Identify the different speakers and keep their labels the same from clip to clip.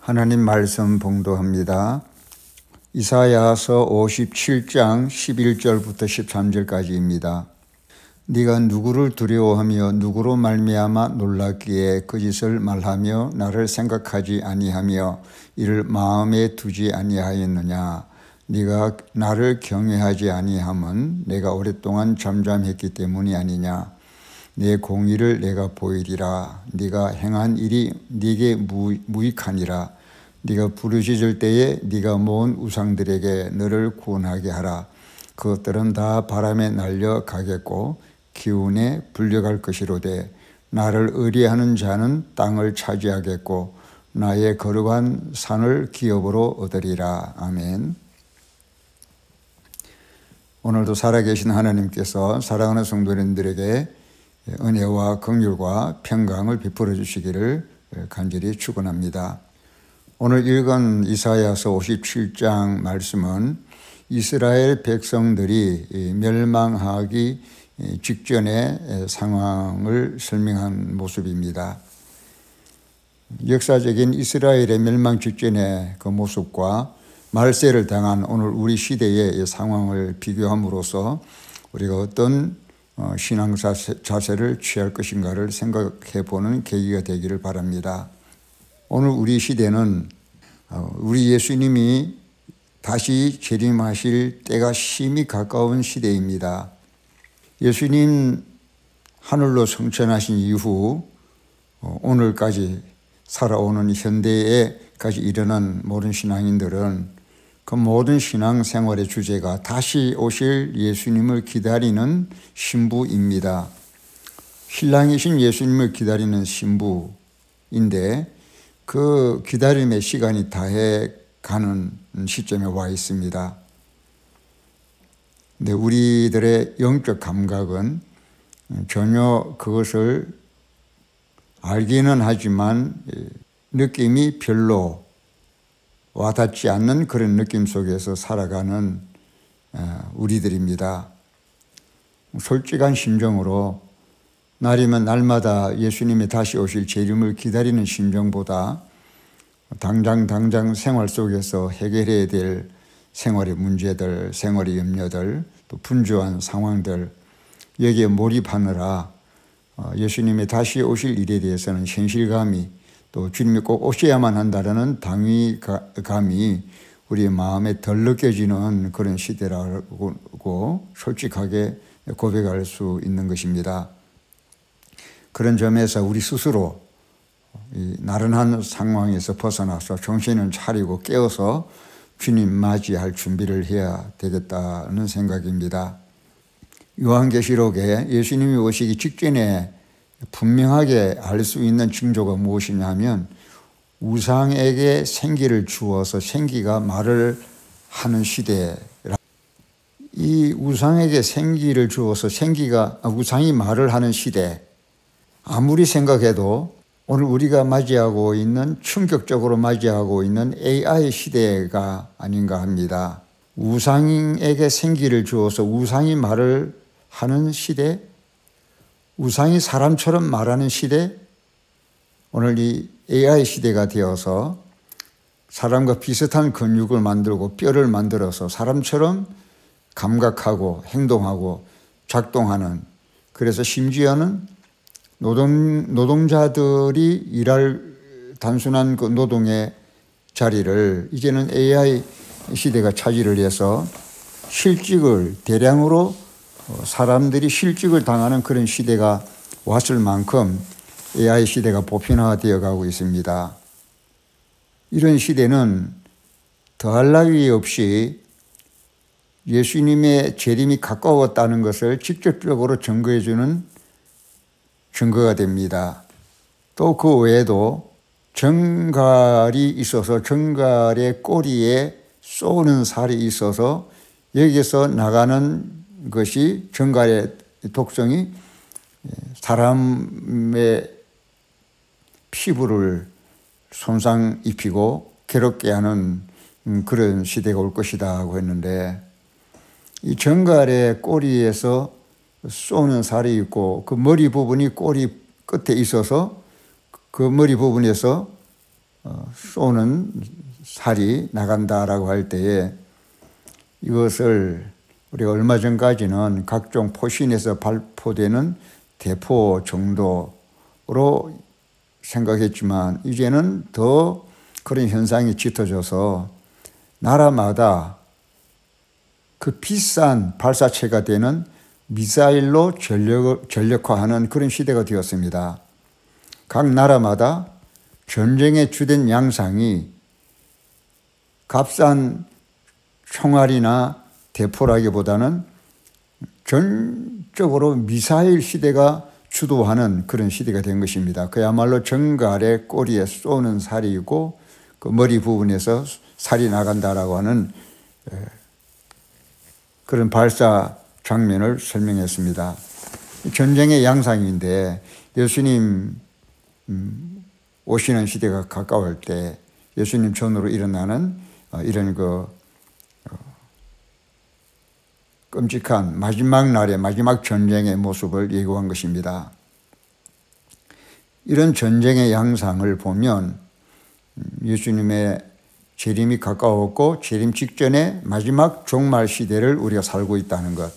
Speaker 1: 하나님 말씀 봉독합니다. 이사야서 57장 11절부터 13절까지입니다. 네가 누구를 두려워하며 누구로 말미암아 놀랐기에 그 짓을 말하며 나를 생각하지 아니하며 이를 마음에 두지 아니하였느냐. 네가 나를 경외하지 아니함은 내가 오랫동안 잠잠했기 때문이 아니냐. 내 공의를 내가 보이리라. 네가 행한 일이 네게 무익하니라. 네가 부르짖을 때에 네가 모은 우상들에게 너를 구원하게 하라. 그것들은 다 바람에 날려가겠고 기운에 불려갈 것이로되 나를 의뢰하는 자는 땅을 차지하겠고 나의 거룩한 산을 기업으로 얻으리라. 아멘. 오늘도 살아계신 하나님께서 사랑하는 성도님들에게 은혜와 긍휼과 평강을 베풀어 주시기를 간절히 축원합니다. 오늘 읽은 이사야서 57장 말씀은 이스라엘 백성들이 멸망하기 직전의 상황을 설명한 모습입니다. 역사적인 이스라엘의 멸망 직전의 그 모습과 말세를 당한 오늘 우리 시대의 상황을 비교함으로써 우리가 어떤 신앙 자세를 취할 것인가를 생각해 보는 계기가 되기를 바랍니다. 오늘 우리 시대는 우리 예수님이 다시 재림하실 때가 심히 가까운 시대입니다. 예수님 하늘로 승천하신 이후 오늘까지 살아오는 현대에까지 일어난 모든 신앙인들은 그 모든 신앙생활의 주제가 다시 오실 예수님을 기다리는 신부입니다. 신랑이신 예수님을 기다리는 신부인데 그 기다림의 시간이 다해가는 시점에 와 있습니다. 근데 우리들의 영적 감각은 전혀 그것을 알기는 하지만 느낌이 별로 와닿지 않는 그런 느낌 속에서 살아가는 우리들입니다. 솔직한 심정으로 날이면 날마다 예수님이 다시 오실 재림을 기다리는 심정보다 당장 생활 속에서 해결해야 될 생활의 문제들, 생활의 염려들, 또 분주한 상황들, 여기에 몰입하느라 예수님이 다시 오실 일에 대해서는 현실감이, 또 주님이 꼭 오셔야만 한다는 당위감이 우리의 마음에 덜 느껴지는 그런 시대라고 솔직하게 고백할 수 있는 것입니다. 그런 점에서 우리 스스로 이 나른한 상황에서 벗어나서 정신을 차리고 깨어서 주님 맞이할 준비를 해야 되겠다는 생각입니다. 요한계시록에 예수님이 오시기 직전에 분명하게 알 수 있는 징조가 무엇이냐 하면 우상에게 생기를 주어서 생기가 말을 하는 시대라. 이 우상에게 생기를 주어서 우상이 말을 하는 시대, 아무리 생각해도 오늘 우리가 맞이하고 있는, 충격적으로 맞이하고 있는 AI 시대가 아닌가 합니다. 우상에게 생기를 주어서 우상이 말을 하는 시대, 우상이 사람처럼 말하는 시대, 오늘 이 AI 시대가 되어서 사람과 비슷한 근육을 만들고 뼈를 만들어서 사람처럼 감각하고 행동하고 작동하는, 그래서 심지어는 노동자들이 일할 단순한 그 노동의 자리를 이제는 AI 시대가 차지를 해서 실직을 대량으로 사람들이 실직을 당하는 그런 시대가 왔을 만큼 AI 시대가 보편화되어 가고 있습니다. 이런 시대는 더할 나위 없이 예수님의 재림이 가까웠다는 것을 직접적으로 증거해 주는 증거가 됩니다. 또 그 외에도 정갈이 있어서 정갈의 꼬리에 쏘는 살이 있어서 여기서 나가는 것이, 정갈의 독성이 사람의 피부를 손상 입히고 괴롭게 하는 그런 시대가 올 것이다 하고 했는데, 이 정갈의 꼬리에서 쏘는 살이 있고 그 머리 부분이 꼬리 끝에 있어서 그 머리 부분에서 쏘는 살이 나간다라고 할 때에 이것을 우리가 얼마 전까지는 각종 포신에서 발포되는 대포 정도로 생각했지만 이제는 더 그런 현상이 짙어져서 나라마다 그 비싼 발사체가 되는 미사일로 전력화하는 그런 시대가 되었습니다. 각 나라마다 전쟁의 주된 양상이 값싼 총알이나 대포라기보다는 전적으로 미사일 시대가 주도하는 그런 시대가 된 것입니다. 그야말로 정갈의 꼬리에 쏘는 살이고 그 머리 부분에서 살이 나간다라고 하는 그런 발사 장면을 설명했습니다. 전쟁의 양상인데 예수님 오시는 시대가 가까울 때 예수님 전으로 일어나는 이런 끔찍한 마지막 날의 마지막 전쟁의 모습을 예고한 것입니다. 이런 전쟁의 양상을 보면 예수님의 재림이 가까웠고 재림 직전에 마지막 종말 시대를 우리가 살고 있다는 것.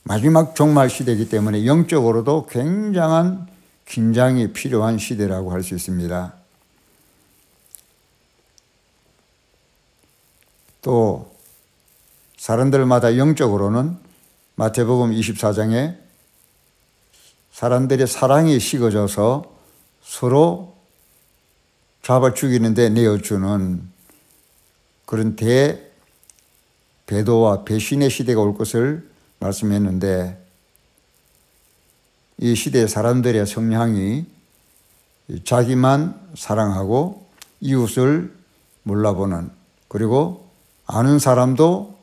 Speaker 1: 마지막 종말 시대이기 때문에 영적으로도 굉장한 긴장이 필요한 시대라고 할 수 있습니다. 또 사람들마다 영적으로는 마태복음 24장에 사람들의 사랑이 식어져서 서로 잡아 죽이는데 내어주는 그런 대배도와 배신의 시대가 올 것을 말씀했는데 이 시대의 사람들의 성향이 자기만 사랑하고 이웃을 몰라보는 그리고 아는 사람도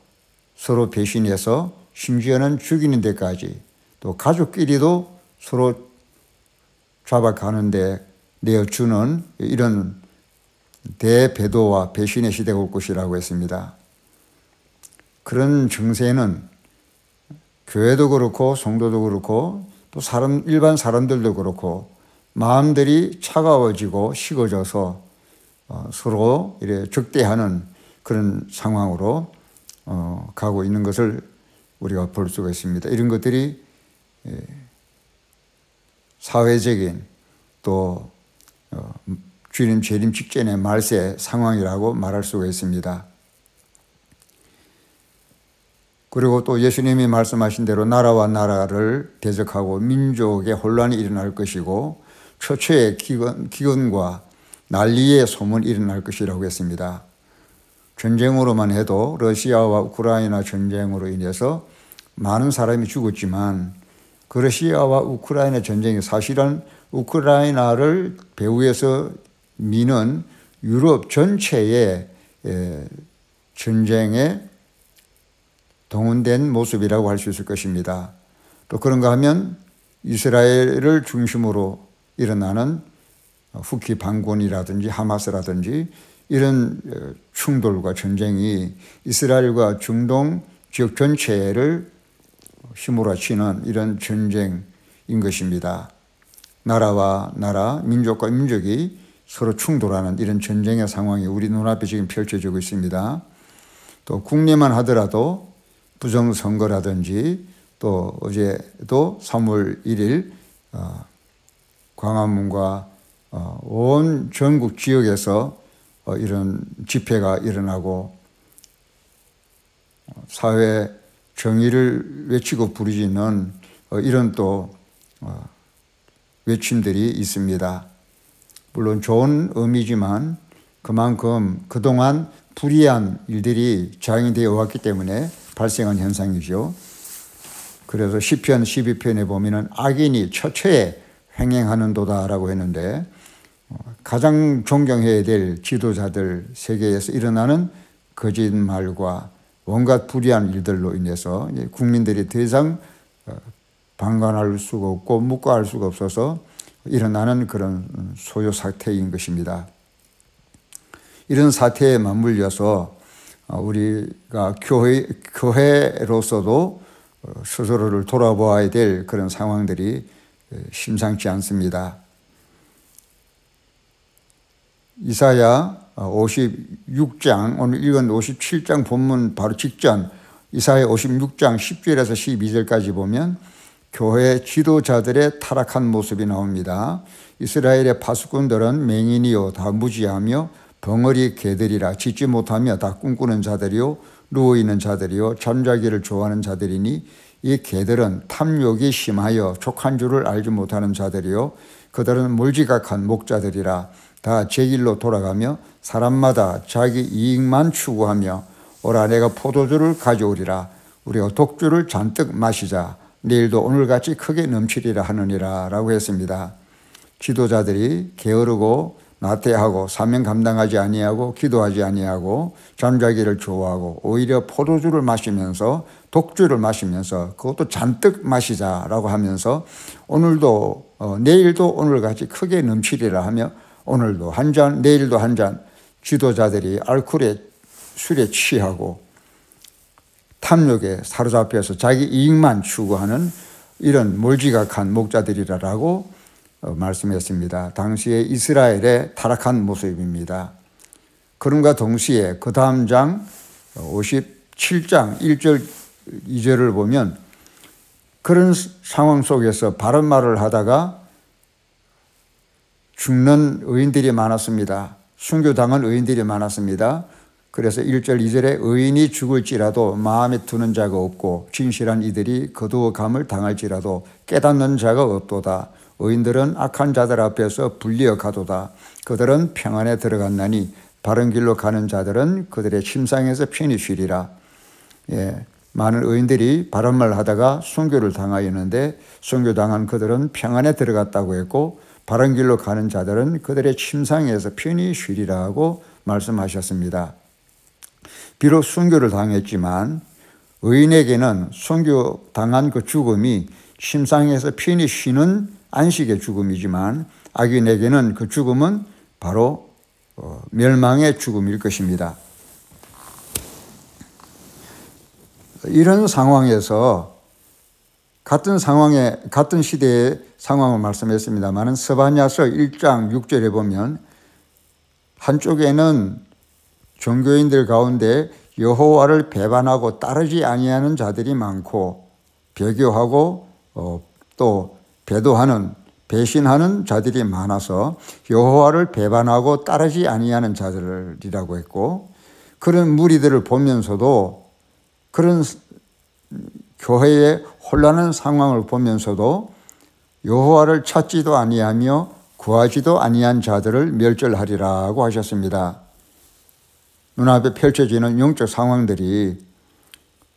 Speaker 1: 서로 배신해서 심지어는 죽이는 데까지 또 가족끼리도 서로 잡아가는데 내어주는 이런 대배도와 배신의 시대가 올 것이라고 했습니다. 그런 정세는 교회도 그렇고 성도도 그렇고 또 일반 사람들도 그렇고 마음들이 차가워지고 식어져서 서로 이렇게 적대하는 그런 상황으로 가고 있는 것을 우리가 볼 수가 있습니다. 이런 것들이 사회적인 또 주님 재림 직전의 말세 상황이라고 말할 수가 있습니다. 그리고 또 예수님이 말씀하신 대로 나라와 나라를 대적하고 민족의 혼란이 일어날 것이고 처처의 기근과 난리의 소문이 일어날 것이라고 했습니다. 전쟁으로만 해도 러시아와 우크라이나 전쟁으로 인해서 많은 사람이 죽었지만 그 러시아와 우크라이나 전쟁이 사실은 우크라이나를 배후에서 미는 유럽 전체의 전쟁에 동원된 모습이라고 할 수 있을 것입니다. 또 그런가 하면 이스라엘을 중심으로 일어나는 후키 반군이라든지 하마스라든지 이런 충돌과 전쟁이 이스라엘과 중동 지역 전체를 휘몰아치는 이런 전쟁인 것입니다. 나라와 나라, 민족과 민족이 서로 충돌하는 이런 전쟁의 상황이 우리 눈앞에 지금 펼쳐지고 있습니다. 또 국내만 하더라도 부정선거라든지 또 어제도 3월 1일 광화문과 온 전국 지역에서 이런 집회가 일어나고 사회 정의를 외치고 부르짖는 이런 또 외침들이 있습니다. 물론 좋은 의미지만 그만큼 그동안 불의한 일들이 장애되어 왔기 때문에 발생한 현상이죠. 그래서 시편 12편에 보면은 악인이 처처에 횡행하는도다라고 했는데 가장 존경해야 될 지도자들 세계에서 일어나는 거짓말과 온갖 불의한 일들로 인해서 국민들이 더 이상 방관할 수가 없고 묵과할 수가 없어서 일어나는 그런 소요 사태인 것입니다. 이런 사태에 맞물려서 우리가 교회로서도 스스로를 돌아보아야 될 그런 상황들이 심상치 않습니다. 이사야 56장, 오늘 읽은 57장 본문 바로 직전 이사야 56장 10절에서 12절까지 보면 교회 지도자들의 타락한 모습이 나옵니다. 이스라엘의 파수꾼들은 맹인이요 다 무지하며 벙어리 개들이라 짖지 못하며 다 꿈꾸는 자들이요 누워있는 자들이요 잠자기를 좋아하는 자들이니 이 개들은 탐욕이 심하여 족한 줄을 알지 못하는 자들이요 그들은 몰지각한 목자들이라 다 제 길로 돌아가며 사람마다 자기 이익만 추구하며 오라 내가 포도주를 가져오리라 우리가 독주를 잔뜩 마시자 내일도 오늘같이 크게 넘치리라 하느니라 라고 했습니다. 지도자들이 게으르고 나태하고 사명 감당하지 아니하고 기도하지 아니하고 잠자기를 좋아하고 오히려 포도주를 마시면서 독주를 마시면서 그것도 잔뜩 마시자라고 하면서 오늘도 내일도 오늘같이 크게 넘치리라 하며 오늘도 한 잔 내일도 한 잔 지도자들이 알코올에 술에 취하고 탐욕에 사로잡혀서 자기 이익만 추구하는 이런 몰지각한 목자들이라고 말씀했습니다. 당시에 이스라엘의 타락한 모습입니다. 그럼과 동시에 그 다음 장 57장 1절 2절을 보면 그런 상황 속에서 바른 말을 하다가 죽는 의인들이 많았습니다. 순교당한 의인들이 많았습니다. 그래서 1절 2절에 의인이 죽을지라도 마음에 두는 자가 없고 진실한 이들이 거두어 감을 당할지라도 깨닫는 자가 없도다. 의인들은 악한 자들 앞에서 불리어 가도다. 그들은 평안에 들어갔나니 바른 길로 가는 자들은 그들의 침상에서 편히 쉬리라. 많은 의인들이 바른 말 하다가 순교를 당하였는데 순교당한 그들은 평안에 들어갔다고 했고 바른 길로 가는 자들은 그들의 침상에서 편히 쉬리라고 말씀하셨습니다. 비록 순교를 당했지만 의인에게는 순교당한 그 죽음이 침상에서 편히 쉬는 안식의 죽음이지만 악인에게는 그 죽음은 바로 멸망의 죽음일 것입니다. 이런 상황에서 같은 시대의 상황을 말씀했습니다만 스바냐서 1장 6절에 보면 한쪽에는 종교인들 가운데 여호와를 배반하고 따르지 아니하는 자들이 많고 배교하고 또 배신하는 자들이 많아서 여호와를 배반하고 따르지 아니하는 자들이라고 했고 그런 무리들을 보면서도 그런 교회의 혼란한 상황을 보면서도 여호와를 찾지도 아니하며 구하지도 아니한 자들을 멸절하리라고 하셨습니다. 눈앞에 펼쳐지는 영적 상황들이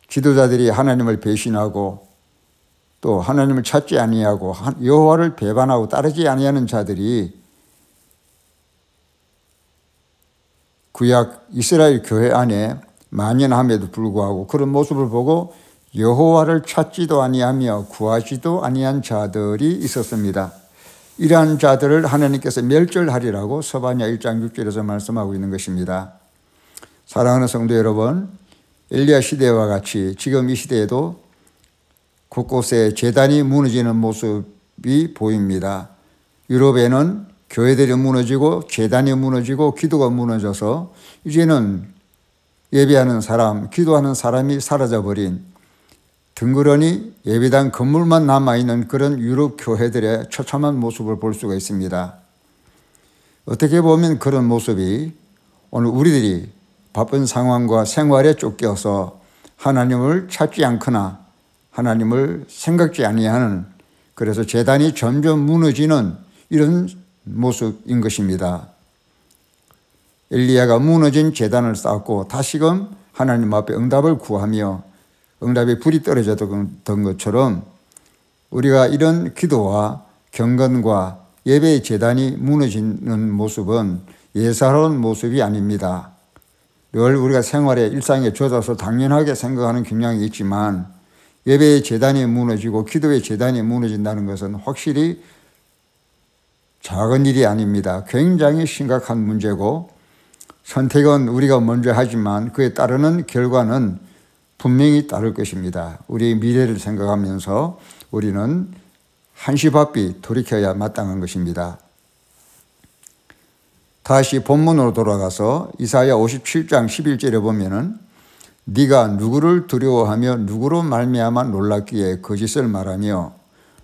Speaker 1: 지도자들이 하나님을 배신하고 또 하나님을 찾지 아니하고 여호와를 배반하고 따르지 아니하는 자들이 구약 이스라엘 교회 안에 만연함에도 불구하고 그런 모습을 보고 여호와를 찾지도 아니하며 구하지도 아니한 자들이 있었습니다. 이러한 자들을 하나님께서 멸절하리라고 스바냐 1장 6절에서 말씀하고 있는 것입니다. 사랑하는 성도 여러분, 엘리야 시대와 같이 지금 이 시대에도 곳곳에 제단이 무너지는 모습이 보입니다. 유럽에는 교회들이 무너지고 제단이 무너지고 기도가 무너져서 이제는 예배하는 사람, 기도하는 사람이 사라져버린 덩그러니 예배당 건물만 남아있는 그런 유럽 교회들의 처참한 모습을 볼 수가 있습니다. 어떻게 보면 그런 모습이 오늘 우리들이 바쁜 상황과 생활에 쫓겨서 하나님을 찾지 않거나 하나님을 생각지 아니하는 그래서 제단이 점점 무너지는 이런 모습인 것입니다. 엘리야가 무너진 제단을 쌓고 다시금 하나님 앞에 응답을 구하며 응답의 불이 떨어졌던 것처럼 우리가 이런 기도와 경건과 예배의 제단이 무너지는 모습은 예사로운 모습이 아닙니다. 늘 우리가 생활에 일상에 젖어서 당연하게 생각하는 경향이 있지만 예배의 제단이 무너지고 기도의 제단이 무너진다는 것은 확실히 작은 일이 아닙니다. 굉장히 심각한 문제고 선택은 우리가 먼저 하지만 그에 따르는 결과는 분명히 따를 것입니다. 우리의 미래를 생각하면서 우리는 한시바삐 돌이켜야 마땅한 것입니다. 다시 본문으로 돌아가서 이사야 57장 11절에 보면은 네가 누구를 두려워하며 누구로 말미암아 놀랐기에 거짓을 말하며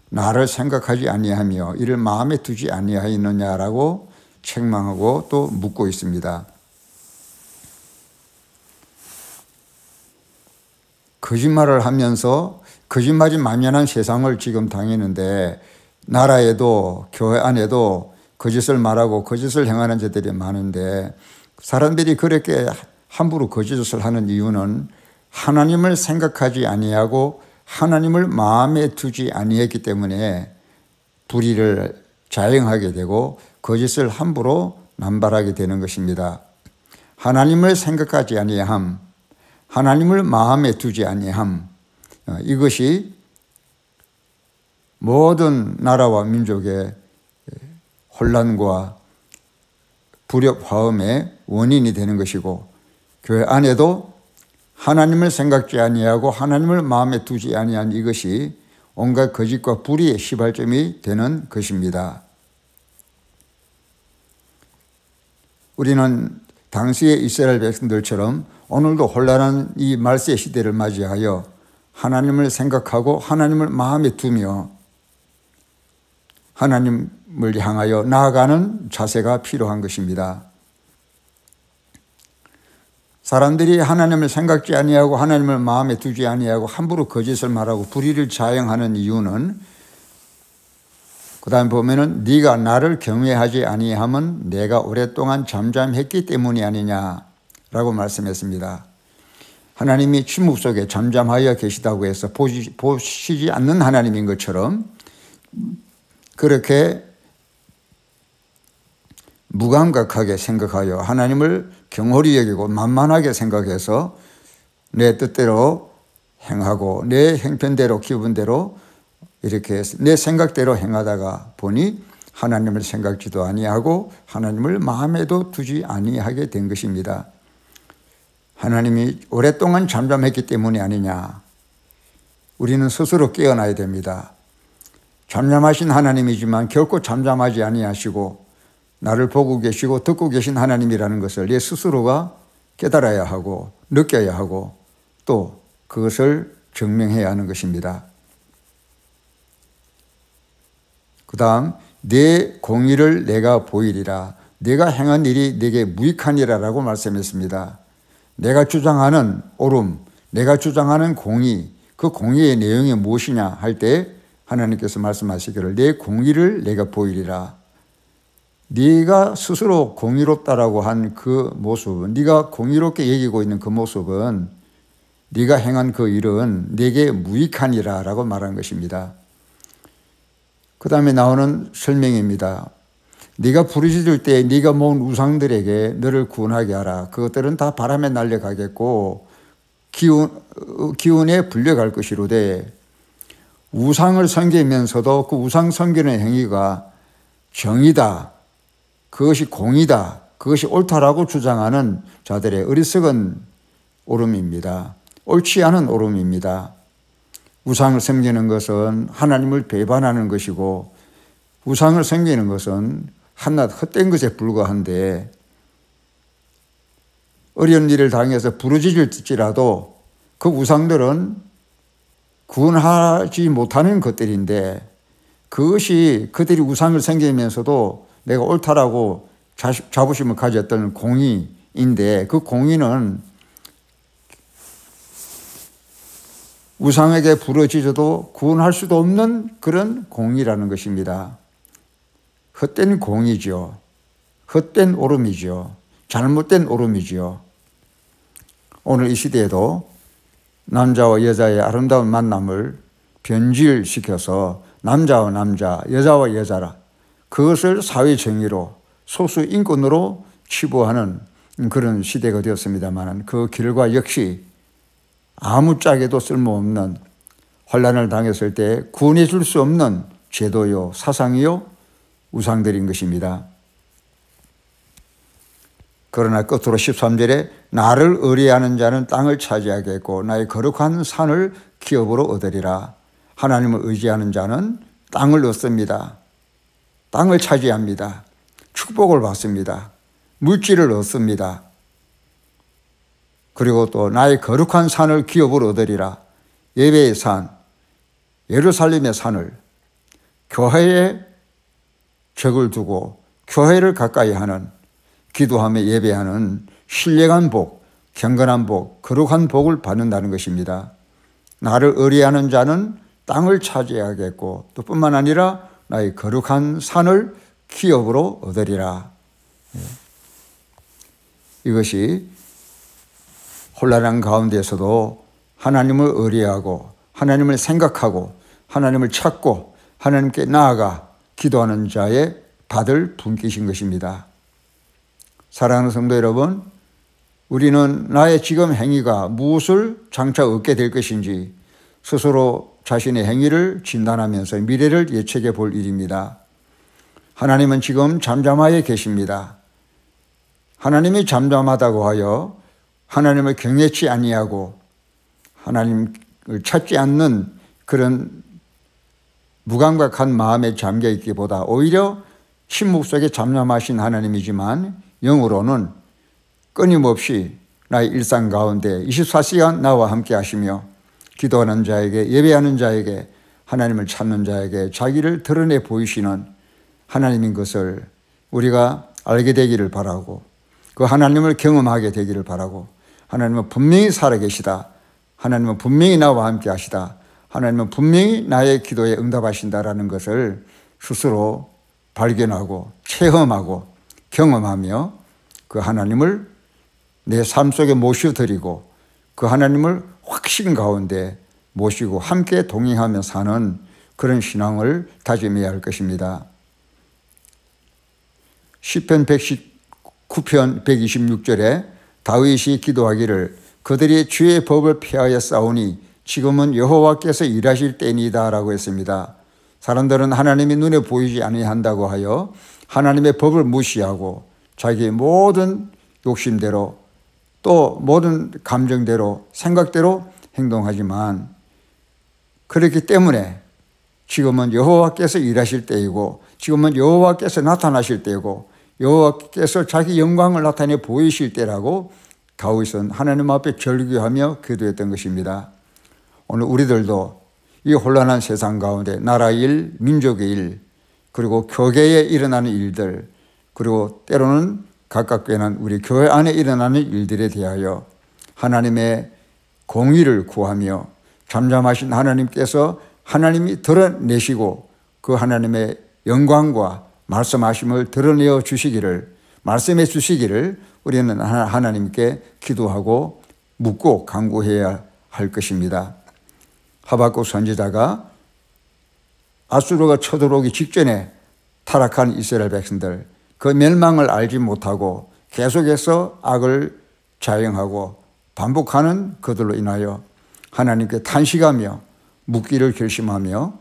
Speaker 1: 나를 생각하지 아니하며 이를 마음에 두지 아니하였느냐라고 책망하고 또 묻고 있습니다. 거짓말을 하면서 거짓말이 만연한 세상을 지금 당했는데 나라에도 교회 안에도 거짓을 말하고 거짓을 행하는 자들이 많은데 사람들이 그렇게 함부로 거짓을 하는 이유는 하나님을 생각하지 아니하고 하나님을 마음에 두지 아니했기 때문에 불의를 자행하게 되고 거짓을 함부로 남발하게 되는 것입니다. 하나님을 생각하지 아니함, 하나님을 마음에 두지 아니함, 이것이 모든 나라와 민족의 혼란과 불협화음의 원인이 되는 것이고 교회 안에도 하나님을 생각지 아니하고 하나님을 마음에 두지 아니한 이것이 온갖 거짓과 불의의 시발점이 되는 것입니다. 우리는 당시의 이스라엘 백성들처럼 오늘도 혼란한 이 말세 시대를 맞이하여 하나님을 생각하고 하나님을 마음에 두며 하나님을 향하여 나아가는 자세가 필요한 것입니다. 사람들이 하나님을 생각지 아니하고 하나님을 마음에 두지 아니하고 함부로 거짓을 말하고 불의를 자행하는 이유는 그 다음에 보면은 네가 나를 경외하지 아니함은 내가 오랫동안 잠잠했기 때문이 아니냐라고 말씀했습니다. 하나님이 침묵 속에 잠잠하여 계시다고 해서 보시지 않는 하나님인 것처럼 그렇게 무감각하게 생각하여 하나님을 경홀히 여기고 만만하게 생각해서 내 뜻대로 행하고 내 형편대로 기분대로 이렇게 내 생각대로 행하다가 보니 하나님을 생각지도 아니하고 하나님을 마음에도 두지 아니하게 된 것입니다. 하나님이 오랫동안 잠잠했기 때문이 아니냐. 우리는 스스로 깨어나야 됩니다. 잠잠하신 하나님이지만 결코 잠잠하지 아니하시고 나를 보고 계시고 듣고 계신 하나님이라는 것을 내 스스로가 깨달아야 하고 느껴야 하고 또 그것을 증명해야 하는 것입니다. 그 다음 내 공의를 내가 보이리라. 내가 행한 일이 내게 무익하니라라고 말씀했습니다. 내가 주장하는 옳음, 내가 주장하는 공의, 그 공의의 내용이 무엇이냐 할 때 하나님께서 말씀하시기를 내 공의를 내가 보이리라. 네가 스스로 공의롭다라고 한 그 모습은, 네가 공의롭게 여기고 있는 그 모습은, 네가 행한 그 일은 내게 무익하니라 라고 말한 것입니다. 그 다음에 나오는 설명입니다. 네가 부르짖을 때 네가 모은 우상들에게 너를 구원하게 하라. 그것들은 다 바람에 날려가겠고 기운에 불려갈 것이로되 우상을 섬기면서도 그 우상 섬기는 행위가 정의다, 그것이 공의다, 그것이 옳다라고 주장하는 자들의 어리석은 오름입니다. 옳지 않은 오름입니다. 우상을 섬기는 것은 하나님을 배반하는 것이고 우상을 섬기는 것은 한낱 헛된 것에 불과한데 어려운 일을 당해서 부르짖을지라도 그 우상들은 구원하지 못하는 것들인데 그것이 그들이 우상을 섬기면서도 내가 옳다라고 자부심을 가졌던 공의인데 그 공의는 우상에게 부르짖어도 구원할 수도 없는 그런 공의라는 것입니다. 헛된 공의죠. 헛된 오름이죠. 잘못된 오름이죠. 오늘 이 시대에도 남자와 여자의 아름다운 만남을 변질시켜서 남자와 남자, 여자와 여자라 그것을 사회 정의로 소수 인권으로 치부하는 그런 시대가 되었습니다만 그 결과 역시 아무짝에도 쓸모없는 환난을 당했을 때 구원해 줄 수 없는 제도요 사상이요 우상들인 것입니다. 그러나 끝으로 13절에 나를 의뢰하는 자는 땅을 차지하겠고 나의 거룩한 산을 기업으로 얻으리라. 하나님을 의지하는 자는 땅을 얻습니다. 땅을 차지합니다. 축복을 받습니다. 물질을 얻습니다. 그리고 또 나의 거룩한 산을 기업으로 얻으리라. 예배의 산, 예루살렘의 산을, 교회에 적을 두고 교회를 가까이 하는, 기도하며 예배하는 신령한 복, 경건한 복, 거룩한 복을 받는다는 것입니다. 나를 의뢰하는 자는 땅을 차지하겠고 또 뿐만 아니라 나의 거룩한 산을 기업으로 얻으리라. 이것이 혼란한 가운데서도 하나님을 의뢰하고 하나님을 생각하고 하나님을 찾고 하나님께 나아가 기도하는 자의 받을 분깃인 것입니다. 사랑하는 성도 여러분, 우리는 나의 지금 행위가 무엇을 장차 얻게 될 것인지 스스로 자신의 행위를 진단하면서 미래를 예측해 볼 일입니다. 하나님은 지금 잠잠하여 계십니다. 하나님이 잠잠하다고 하여 하나님을 경외치 아니하고 하나님을 찾지 않는 그런 무감각한 마음에 잠겨 있기보다 오히려 침묵 속에 잠잠하신 하나님이지만 영으로는 끊임없이 나의 일상 가운데 24시간 나와 함께 하시며 기도하는 자에게, 예배하는 자에게, 하나님을 찾는 자에게 자기를 드러내 보이시는 하나님인 것을 우리가 알게 되기를 바라고, 그 하나님을 경험하게 되기를 바라고, 하나님은 분명히 살아계시다, 하나님은 분명히 나와 함께 하시다, 하나님은 분명히 나의 기도에 응답하신다라는 것을 스스로 발견하고 체험하고 경험하며 그 하나님을 내 삶 속에 모셔드리고 그 하나님을 확신 가운데 모시고 함께 동행하며 사는 그런 신앙을 다짐해야 할 것입니다. 시편 119편 126절에 다윗이 기도하기를 그들이 주의 법을 피하여 싸우니 지금은 여호와께서 일하실 때이다 라고 했습니다. 사람들은 하나님이 눈에 보이지 아니한다고 하여 하나님의 법을 무시하고 자기의 모든 욕심대로 또 모든 감정대로 생각대로 행동하지만, 그렇기 때문에 지금은 여호와께서 일하실 때이고 지금은 여호와께서 나타나실 때이고 여호와께서 자기 영광을 나타내 보이실 때라고 다윗은 하나님 앞에 절규하며 기도했던 것입니다. 오늘 우리들도 이 혼란한 세상 가운데 나라의 일, 민족의 일, 그리고 교계에 일어나는 일들, 그리고 때로는 가깝게는 우리 교회 안에 일어나는 일들에 대하여 하나님의 공의를 구하며 잠잠하신 하나님께서 하나님이 드러내시고 그 하나님의 영광과 말씀하심을 드러내어 주시기를, 말씀해 주시기를 우리는 하나님께 기도하고 묻고 간구해야 할 것입니다. 하박국 선지자가 아수르가 쳐들어오기 직전에 타락한 이스라엘 백성들, 그 멸망을 알지 못하고 계속해서 악을 자행하고 반복하는 그들로 인하여 하나님께 탄식하며 묻기를 결심하며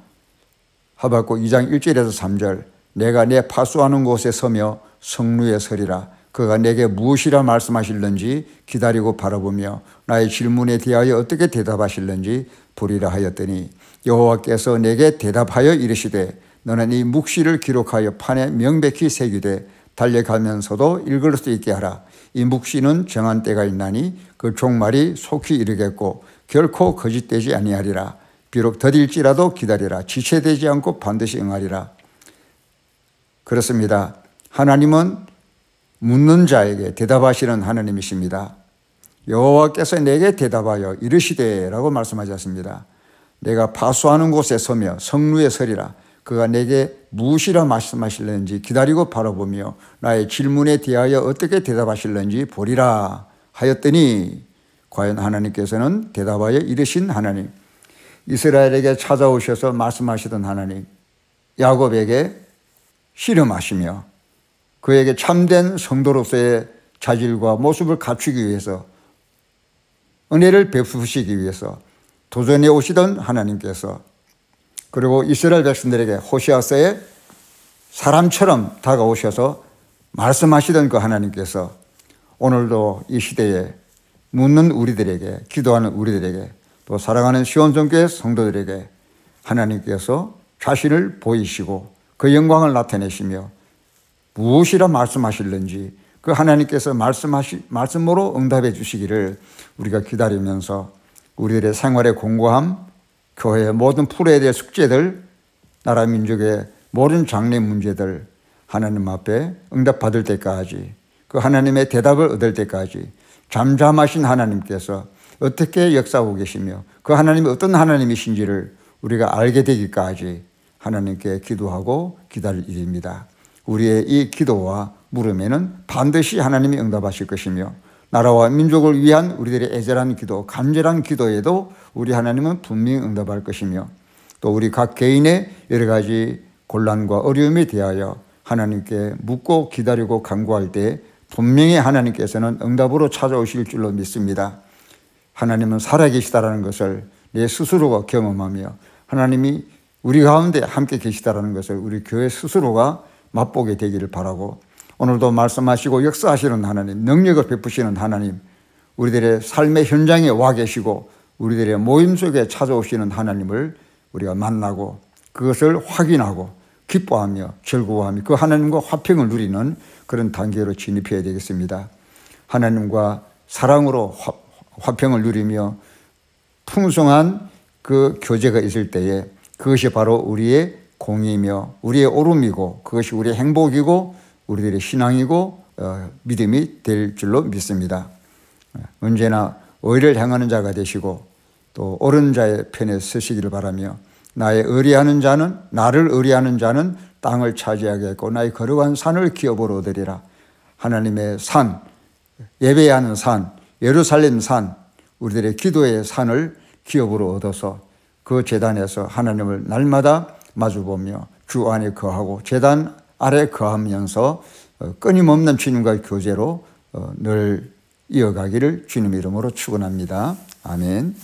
Speaker 1: 하박국 2장 1절에서 3절, 내가 내 파수하는 곳에 서며 성루에 서리라. 그가 내게 무엇이라 말씀하실는지 기다리고 바라보며 나의 질문에 대하여 어떻게 대답하실는지 보리라 하였더니 여호와께서 내게 대답하여 이르시되 너는 이 묵시를 기록하여 판에 명백히 새기되 달려가면서도 읽을 수 있게 하라. 이 묵시는 정한 때가 있나니 그 종말이 속히 이르겠고 결코 거짓되지 아니하리라. 비록 더딜지라도 기다리라. 지체되지 않고 반드시 응하리라. 그렇습니다. 하나님은 묻는 자에게 대답하시는 하나님이십니다. 여호와께서 내게 대답하여 이르시되라고 말씀하지 않습니다. 내가 파수하는 곳에 서며 성루에 서리라. 그가 내게 무엇이라 말씀하실는지 기다리고 바라보며 나의 질문에 대하여 어떻게 대답하실는지 보리라 하였더니, 과연 하나님께서는 대답하여 이르신 하나님, 이스라엘에게 찾아오셔서 말씀하시던 하나님, 야곱에게 씨름하시며 그에게 참된 성도로서의 자질과 모습을 갖추기 위해서, 은혜를 베푸시기 위해서 도전해 오시던 하나님께서, 그리고 이스라엘 백성들에게 호시아서에 사람처럼 다가오셔서 말씀하시던 그 하나님께서 오늘도 이 시대에 묻는 우리들에게, 기도하는 우리들에게, 또 사랑하는 시온성교회 성도들에게 하나님께서 자신을 보이시고 그 영광을 나타내시며 무엇이라 말씀하실는지 그 하나님께서 말씀으로 응답해 주시기를 우리가 기다리면서 우리들의 생활의 공고함, 교회의 모든 풀어야 될 숙제들, 나라 민족의 모든 장래 문제들 하나님 앞에 응답받을 때까지, 그 하나님의 대답을 얻을 때까지 잠잠하신 하나님께서 어떻게 역사하고 계시며 그 하나님이 어떤 하나님이신지를 우리가 알게 되기까지 하나님께 기도하고 기다릴 일입니다. 우리의 이 기도와 물음에는 반드시 하나님이 응답하실 것이며 나라와 민족을 위한 우리들의 애절한 기도, 간절한 기도에도 우리 하나님은 분명히 응답할 것이며 또 우리 각 개인의 여러 가지 곤란과 어려움에 대하여 하나님께 묻고 기다리고 간구할 때 분명히 하나님께서는 응답으로 찾아오실 줄로 믿습니다. 하나님은 살아계시다라는 것을 내 스스로가 경험하며 하나님이 우리 가운데 함께 계시다라는 것을 우리 교회 스스로가 맛보게 되기를 바라고, 오늘도 말씀하시고 역사하시는 하나님, 능력을 베푸시는 하나님, 우리들의 삶의 현장에 와 계시고 우리들의 모임 속에 찾아오시는 하나님을 우리가 만나고 그것을 확인하고 기뻐하며 즐거워하며 그 하나님과 화평을 누리는 그런 단계로 진입해야 되겠습니다. 하나님과 사랑으로 화평을 누리며 풍성한 그 교제가 있을 때에 그것이 바로 우리의 공의이며 우리의 오름이고 그것이 우리의 행복이고 우리들의 신앙이고 믿음이 될 줄로 믿습니다. 언제나 의를 행하는 자가 되시고 또 옳은 자의 편에 서시기를 바라며 나를 의리하는 자는 땅을 차지하겠고 나의 거룩한 산을 기업으로 얻으리라. 하나님의 산, 예배해야 하는 산, 예루살렘 산, 우리들의 기도의 산을 기업으로 얻어서 그 제단에서 하나님을 날마다 마주보며 주 안에 거하고 제단 아래 거하면서 끊임없는 주님과의 교제로 늘 이어가기를 주님 이름으로 축원합니다. 아멘.